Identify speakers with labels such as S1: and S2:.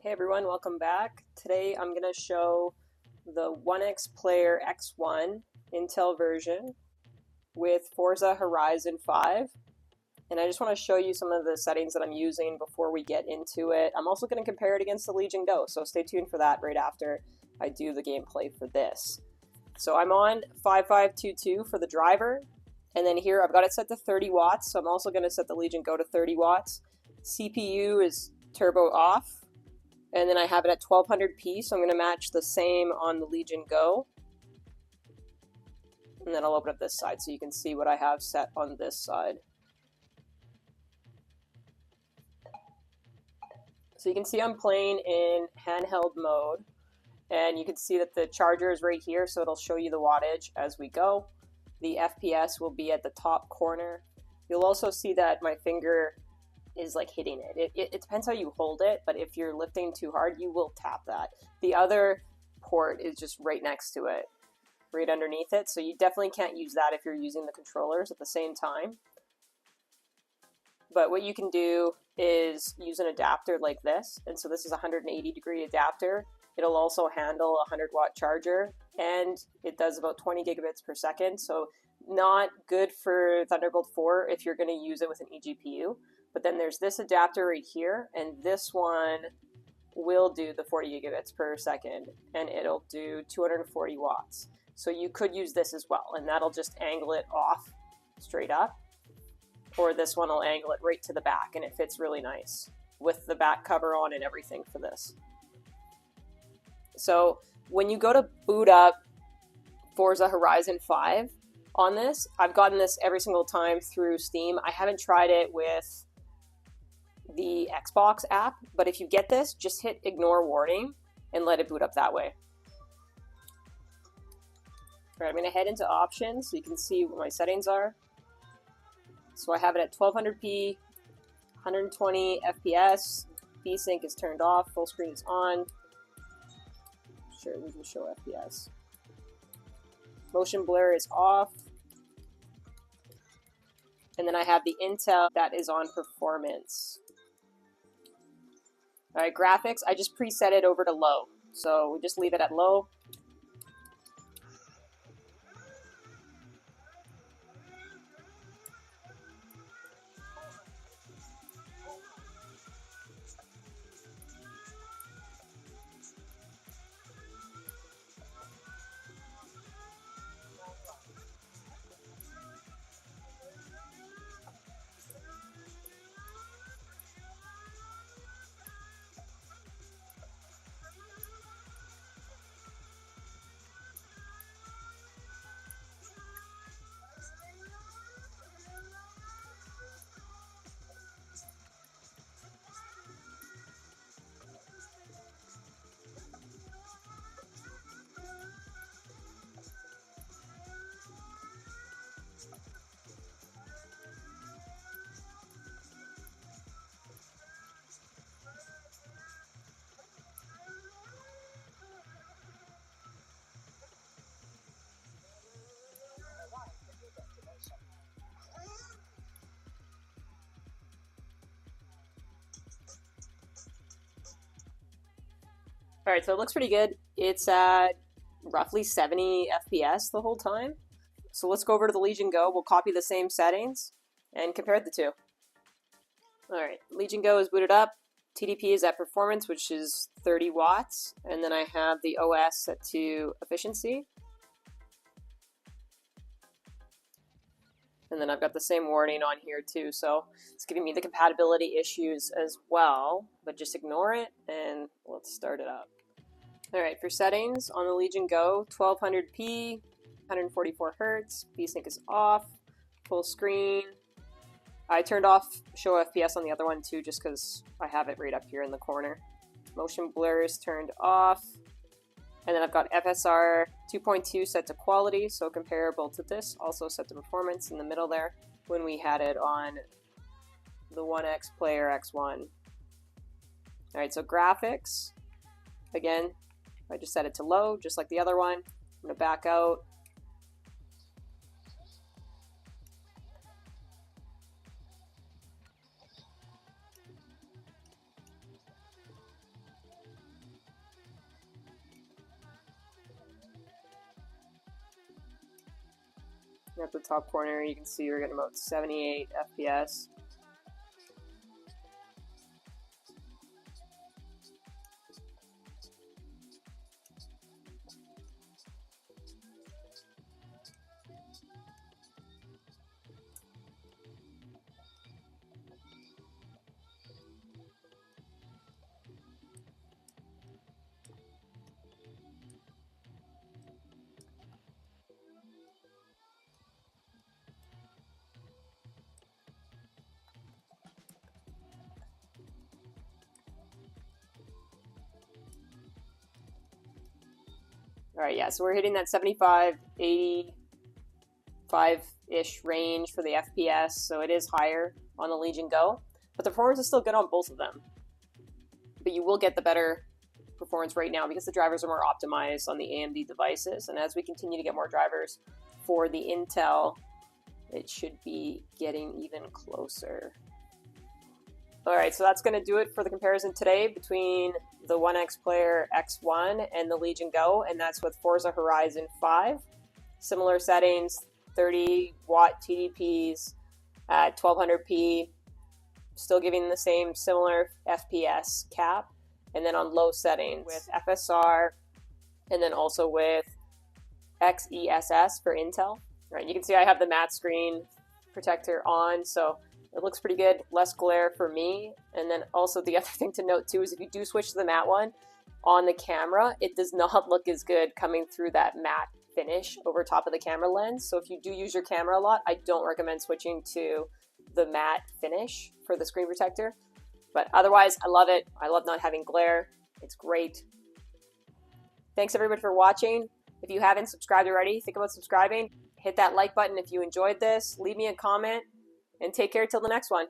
S1: Hey everyone, welcome back. Today I'm going to show the Onexplayer X1 Intel version with Forza Horizon 5. And I just want to show you some of the settings that I'm using before we get into it. I'm also going to compare it against the Legion Go, so stay tuned for that right after I do the gameplay for this. So I'm on 5522 for the driver, and then here I've got it set to 30 watts, so I'm also going to set the Legion Go to 30 watts. CPU is turbo off. And then I have it at 1200p, so I'm going to match the same on the Legion Go. And then I'll open up this side so you can see what I have set on this side. So you can see I'm playing in handheld mode. And you can see that the charger is right here, so it'll show you the wattage as we go. The FPS will be at the top corner. You'll also see that my finger is like hitting it. It depends how you hold it, but if you're lifting too hard, you will tap that. The other port is just right next to it, right underneath it, so you definitely can't use that if you're using the controllers at the same time. But what you can do is use an adapter like this, and so this is a 180-degree adapter. It'll also handle a 100-watt charger, and it does about 20 gigabits per second, so not good for Thunderbolt 4 if you're going to use it with an eGPU. But then there's this adapter right here, and this one will do the 40 gigabits per second, and it'll do 240 watts. So you could use this as well, and that'll just angle it off straight up. Or this one will angle it right to the back, and it fits really nice with the back cover on and everything for this. So when you go to boot up Forza Horizon 5 on this, I've gotten this every single time through Steam. I haven't tried it with the Xbox app, but if you get this, just hit ignore warning and let it boot up that way. All right, I'm going to head into options so you can see what my settings are. So I have it at 1200p, 120 FPS, VSync is turned off, full screen is on. Sure, we can show FPS. Motion blur is off. And then I have the Intel that is on performance. All right, graphics, I just preset it over to low. So we just leave it at low. All right, so it looks pretty good. It's at roughly 70 FPS the whole time. So let's go over to the Legion Go. We'll copy the same settings and compare the two. All right, Legion Go is booted up. TDP is at performance, which is 30 watts. And then I have the OS set to efficiency. And then I've got the same warning on here too. So it's giving me the compatibility issues as well, but just ignore it and let's start it up. All right, for settings on the Legion Go, 1200p, 144 hertz, VSync is off, full screen. I turned off show FPS on the other one too, just because I have it right up here in the corner. Motion blur is turned off. And then I've got FSR 2.2 set to quality, so comparable to this, also set to performance in the middle there when we had it on the Onexplayer X1. All right, so graphics, again, I just set it to low, just like the other one. I'm gonna back out. At the top corner, you can see we're getting about 78 FPS. All right, yeah, so we're hitting that 75, 85-ish range for the FPS, so it is higher on the Legion Go, but the performance is still good on both of them. But you will get the better performance right now because the drivers are more optimized on the AMD devices, and as we continue to get more drivers for the Intel, it should be getting even closer. All right, so that's going to do it for the comparison today between the Onexplayer X1 and the Legion Go, and that's with Forza Horizon 5. Similar settings, 30 watt TDPs at 1200p, still giving the same similar FPS cap, and then on low settings with FSR, and then also with XESS for Intel. All right, you can see I have the matte screen protector on, so it looks pretty good, less glare for me. And then also the other thing to note too is if you do switch to the matte one on the camera, it does not look as good coming through that matte finish over top of the camera lens. So if you do use your camera a lot, I don't recommend switching to the matte finish for the screen protector. But otherwise, I love it. I love not having glare. It's great. Thanks everybody for watching. If you haven't subscribed already, think about subscribing. Hit that like button if you enjoyed this. Leave me a comment. And take care till the next one.